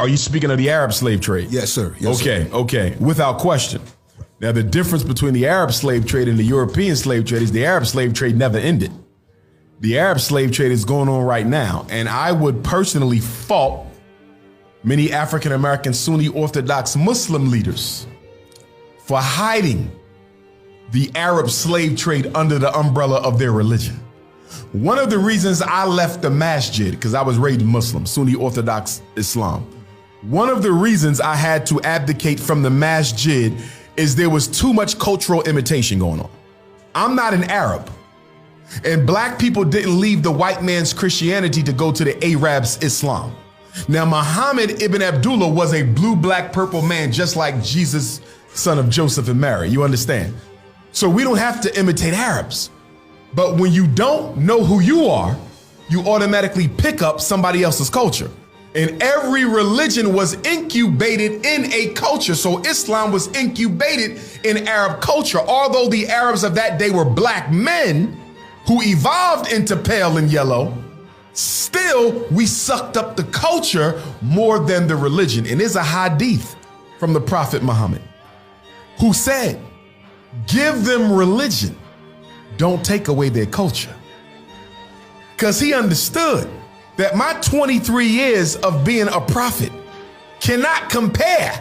Are you speaking of the Arab slave trade? Yes, sir. Yes, okay, sir. okay, without question. Now, the difference between the Arab slave trade and the European slave trade is the Arab slave trade never ended. The Arab slave trade is going on right now, and I would personally fault many African-American Sunni Orthodox Muslim leaders for hiding the Arab slave trade under the umbrella of their religion. One of the reasons I left the masjid, because I was raised Muslim, Sunni Orthodox Islam. One of the reasons I had to abdicate from the masjid is there was too much cultural imitation going on. I'm not an Arab, and black people didn't leave the white man's Christianity to go to the Arabs' Islam. Now, Muhammad ibn Abdullah was a blue, black, purple man, just like Jesus, son of Joseph and Mary. You understand? So we don't have to imitate Arabs. But when you don't know who you are, you automatically pick up somebody else's culture. And every religion was incubated in a culture. So Islam was incubated in Arab culture. Although the Arabs of that day were black men who evolved into pale and yellow, still we sucked up the culture more than the religion. And there's a hadith from the Prophet Muhammad who said, give them religion, don't take away their culture. Because he understood that my 23 years of being a prophet cannot compare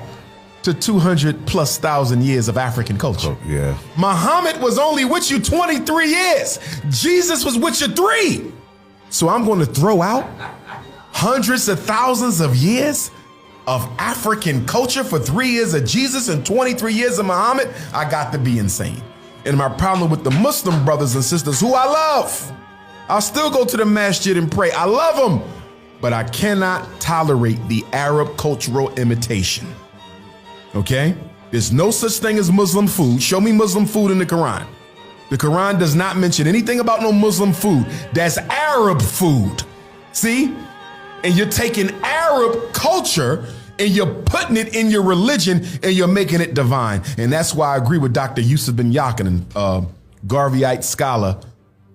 to 200,000+ years of African culture. Oh, yeah. Muhammad was only with you 23 years. Jesus was with you 3. So I'm going to throw out hundreds of thousands of years of African culture for 3 years of Jesus and 23 years of Muhammad. I got to be insane. And my problem with the Muslim brothers and sisters who I love, I'll still go to the masjid and pray. I love them, but I cannot tolerate the Arab cultural imitation. Okay? There's no such thing as Muslim food. Show me Muslim food in the Quran. The Quran does not mention anything about no Muslim food. That's Arab food. See? And you're taking Arab culture and you're putting it in your religion and you're making it divine. And that's why I agree with Dr. Yusuf bin Yaqin, Garveyite scholar,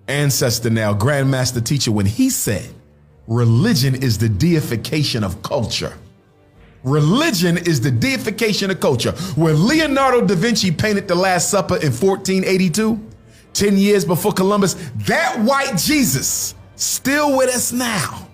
ancestor now, grandmaster teacher, when he said, religion is the deification of culture. Religion is the deification of culture. When Leonardo da Vinci painted The Last Supper in 1482, 10 years before Columbus, that white Jesus still with us now.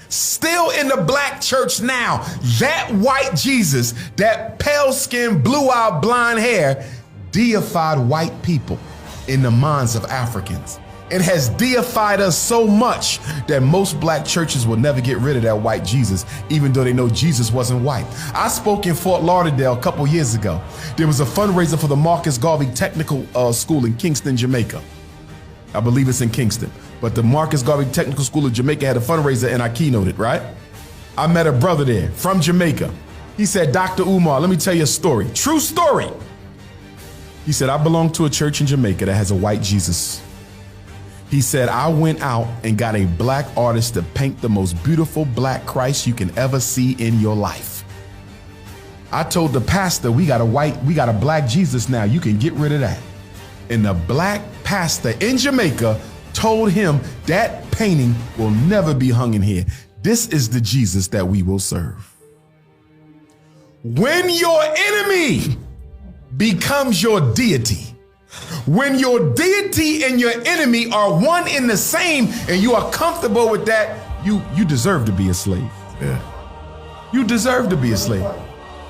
Still in the black church now, that white Jesus, that pale skin, blue-eyed, blonde hair, deified white people in the minds of Africans. It has deified us so much that most black churches will never get rid of that white Jesus, even though they know Jesus wasn't white. I spoke in Fort Lauderdale a couple years ago. There was a fundraiser for the Marcus Garvey Technical School in Kingston, Jamaica. I believe it's in Kingston. But the Marcus Garvey Technical School of Jamaica had a fundraiser and I keynoted, right? I met a brother there from Jamaica. He said, Dr. Umar, let me tell you a story. True story. He said, I belong to a church in Jamaica that has a white Jesus. He said, I went out and got a black artist to paint the most beautiful black Christ you can ever see in your life. I told the pastor, we got a black Jesus now. You can get rid of that. And the black pastor in Jamaica told him that painting will never be hung in here. This is the Jesus that we will serve. When your enemy becomes your deity, when your deity and your enemy are one in the same and you are comfortable with that, you deserve to be a slave. Yeah. You deserve to be a slave.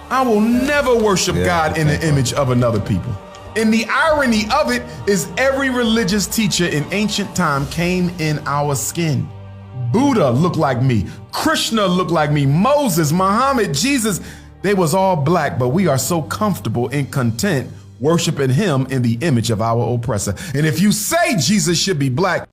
I will never worship God in the image of another people. And the irony of it is every religious teacher in ancient time came in our skin. Buddha looked like me. Krishna looked like me. Moses, Muhammad, Jesus, they was all black, but we are so comfortable and content worshiping him in the image of our oppressor. And if you say Jesus should be black,